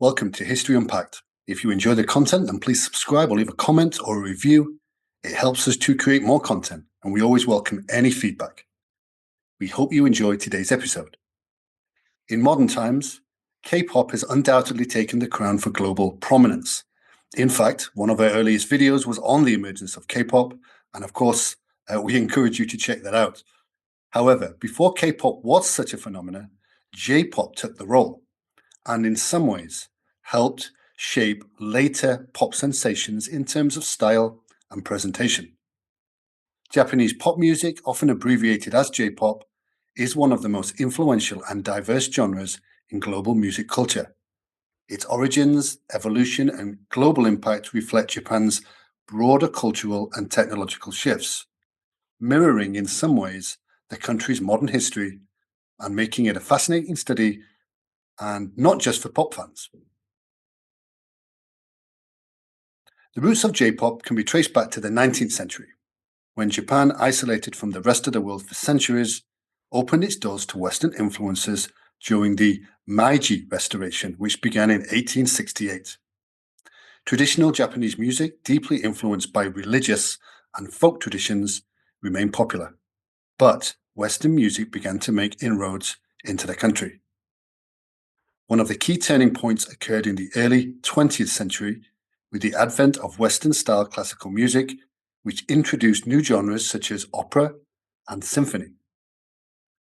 Welcome to History Unpacked. If you enjoy the content, then please subscribe or leave a comment or a review. It helps us to create more content, and we always welcome any feedback. We hope you enjoy today's episode. In modern times, K-pop has undoubtedly taken the crown for global prominence. In fact, one of our earliest videos was on the emergence of K-pop, and of course, we encourage you to check that out. However, before K-pop was such a phenomenon, J-pop took the role, and in some ways helped shape later pop sensations in terms of style and presentation. Japanese pop music, often abbreviated as J-pop, is one of the most influential and diverse genres in global music culture. Its origins, evolution, and global impact reflect Japan's broader cultural and technological shifts, mirroring in some ways the country's modern history and making it a fascinating study, and not just for pop fans. The roots of J-pop can be traced back to the 19th century, when Japan, isolated from the rest of the world for centuries, opened its doors to Western influences during the Meiji Restoration, which began in 1868. Traditional Japanese music, deeply influenced by religious and folk traditions, remained popular, but Western music began to make inroads into the country. One of the key turning points occurred in the early 20th century with the advent of Western-style classical music, which introduced new genres such as opera and symphony.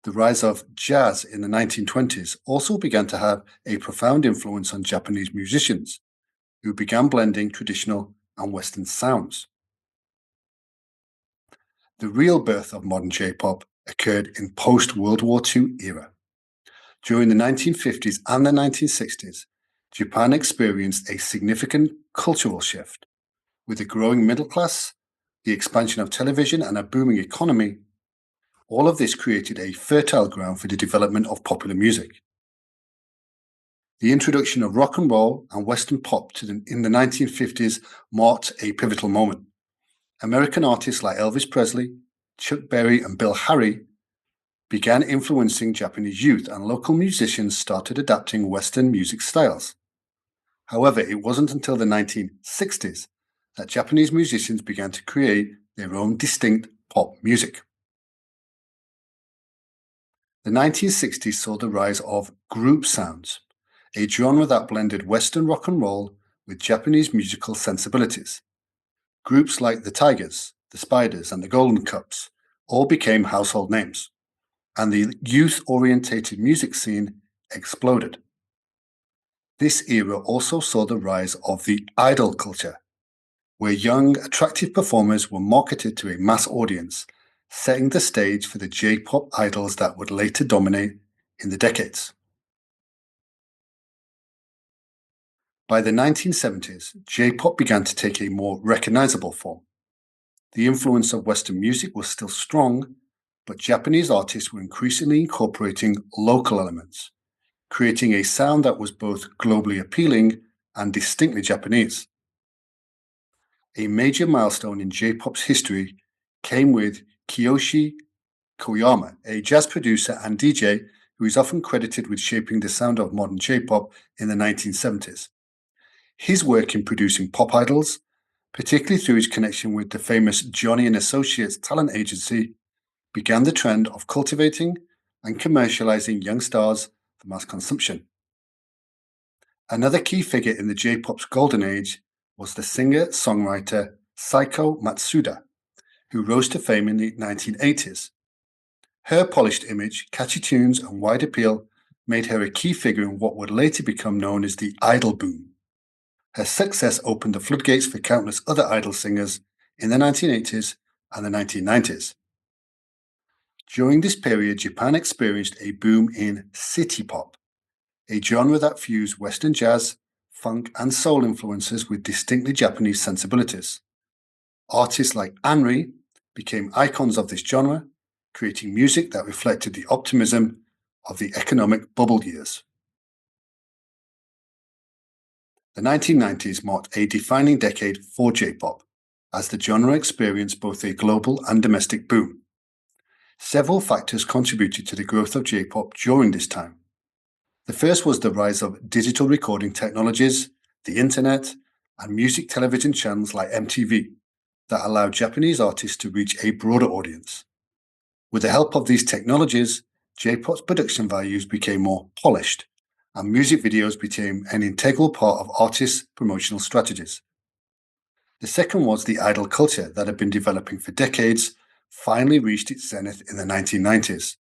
The rise of jazz in the 1920s also began to have a profound influence on Japanese musicians, who began blending traditional and Western sounds. The real birth of modern J-pop occurred in post-World War II era. During the 1950s and the 1960s, Japan experienced a significant cultural shift. With a growing middle class, the expansion of television, and a booming economy, all of this created a fertile ground for the development of popular music. The introduction of rock and roll and Western pop in the 1950s marked a pivotal moment. American artists like Elvis Presley, Chuck Berry, and Bill Harry began influencing Japanese youth, and local musicians started adapting Western music styles. However, it wasn't until the 1960s that Japanese musicians began to create their own distinct pop music. The 1960s saw the rise of group sounds, a genre that blended Western rock and roll with Japanese musical sensibilities. Groups like the Tigers, the Spiders, and the Golden Cups all became household names, and the youth-orientated music scene exploded. This era also saw the rise of the idol culture, where young, attractive performers were marketed to a mass audience, setting the stage for the J-pop idols that would later dominate in the decades. By the 1970s, J-pop began to take a more recognizable form. The influence of Western music was still strong, but Japanese artists were increasingly incorporating local elements, creating a sound that was both globally appealing and distinctly Japanese. A major milestone in J-pop's history came with Kiyoshi Koyama, a jazz producer and DJ who is often credited with shaping the sound of modern J-pop in the 1970s. His work in producing pop idols, particularly through his connection with the famous Johnny and Associates talent agency, began the trend of cultivating and commercializing young stars for mass consumption. Another key figure in the J-pop's golden age was the singer-songwriter Saiko Matsuda, who rose to fame in the 1980s. Her polished image, catchy tunes, and wide appeal made her a key figure in what would later become known as the idol boom. Her success opened the floodgates for countless other idol singers in the 1980s and the 1990s. During this period, Japan experienced a boom in city pop, a genre that fused Western jazz, funk, and soul influences with distinctly Japanese sensibilities. Artists like Anri became icons of this genre, creating music that reflected the optimism of the economic bubble years. The 1990s marked a defining decade for J-pop, as the genre experienced both a global and domestic boom. Several factors contributed to the growth of J-pop during this time. The first was the rise of digital recording technologies, the internet, and music television channels like MTV that allowed Japanese artists to reach a broader audience. With the help of these technologies, J-pop's production values became more polished, and music videos became an integral part of artists' promotional strategies. The second was the idol culture that had been developing for decades, finally reached its zenith in the 1990s.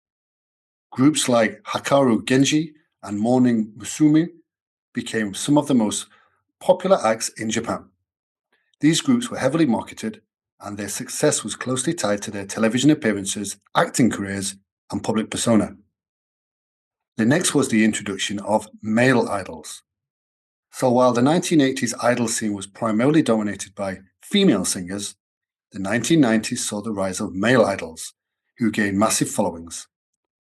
Groups like Hikaru Genji and Morning Musume became some of the most popular acts in Japan. These groups were heavily marketed, and their success was closely tied to their television appearances, acting careers, and public persona. The next was the introduction of male idols. So while the 1980s idol scene was primarily dominated by female singers, the 1990s saw the rise of male idols, who gained massive followings.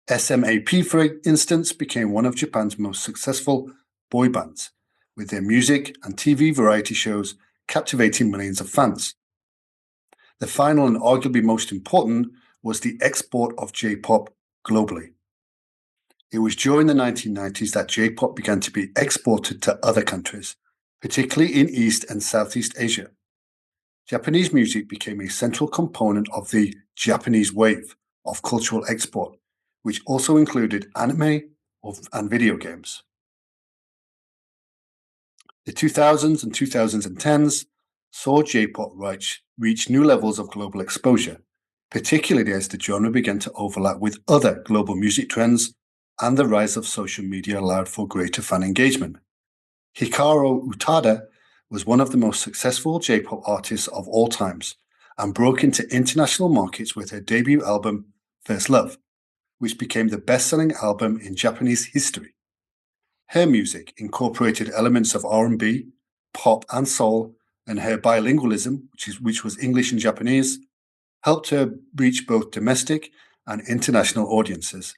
SMAP, for instance, became one of Japan's most successful boy bands, with their music and TV variety shows captivating millions of fans. The final and arguably most important was the export of J-pop globally. It was during the 1990s that J-pop began to be exported to other countries, particularly in East and Southeast Asia. Japanese music became a central component of the Japanese wave of cultural export, which also included anime and video games. The 2000s and 2010s saw J-pop reach new levels of global exposure, particularly as the genre began to overlap with other global music trends and the rise of social media allowed for greater fan engagement. Hikaru Utada was one of the most successful J-pop artists of all times and broke into international markets with her debut album, First Love, which became the best-selling album in Japanese history. Her music incorporated elements of R&B, pop, and soul, and her bilingualism, which was English and Japanese, helped her reach both domestic and international audiences.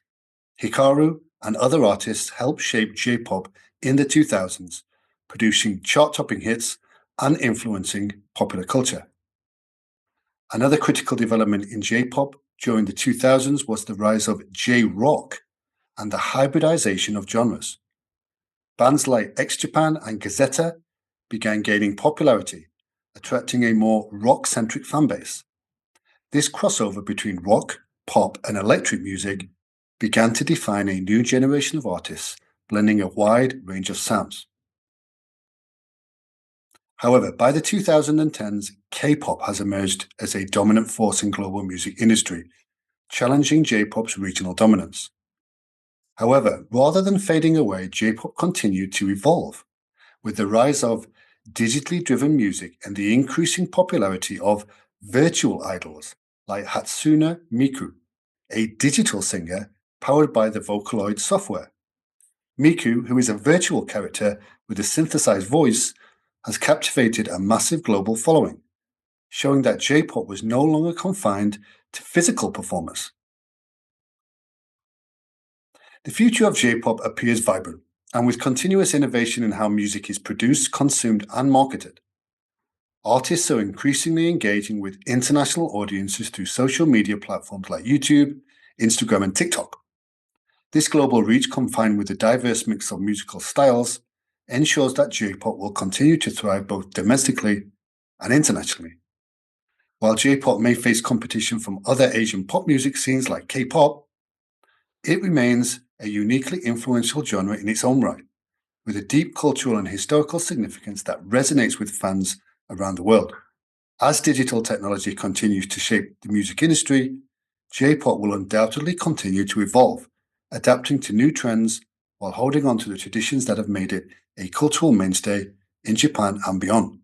Hikaru and other artists helped shape J-pop in the 2000s, producing chart-topping hits and influencing popular culture. Another critical development in J-pop during the 2000s was the rise of J-rock and the hybridization of genres. Bands like X Japan and Gazetta began gaining popularity, attracting a more rock-centric fanbase. This crossover between rock, pop, and electric music began to define a new generation of artists, blending a wide range of sounds. However, by the 2010s, K-pop has emerged as a dominant force in global music industry, challenging J-pop's regional dominance. However, rather than fading away, J-pop continued to evolve. With the rise of digitally driven music and the increasing popularity of virtual idols like Hatsune Miku, a digital singer powered by the Vocaloid software. Miku, who is a virtual character with a synthesized voice, has captivated a massive global following, showing that J-pop was no longer confined to physical performers. The future of J-pop appears vibrant, and with continuous innovation in how music is produced, consumed, and marketed. Artists are increasingly engaging with international audiences through social media platforms like YouTube, Instagram, and TikTok. This global reach, combined with a diverse mix of musical styles, ensures that J-pop will continue to thrive both domestically and internationally. While J-pop may face competition from other Asian pop music scenes like K-pop, it remains a uniquely influential genre in its own right, with a deep cultural and historical significance that resonates with fans around the world. As digital technology continues to shape the music industry, J-pop will undoubtedly continue to evolve, adapting to new trends while holding on to the traditions that have made it a cultural mainstay in Japan and beyond.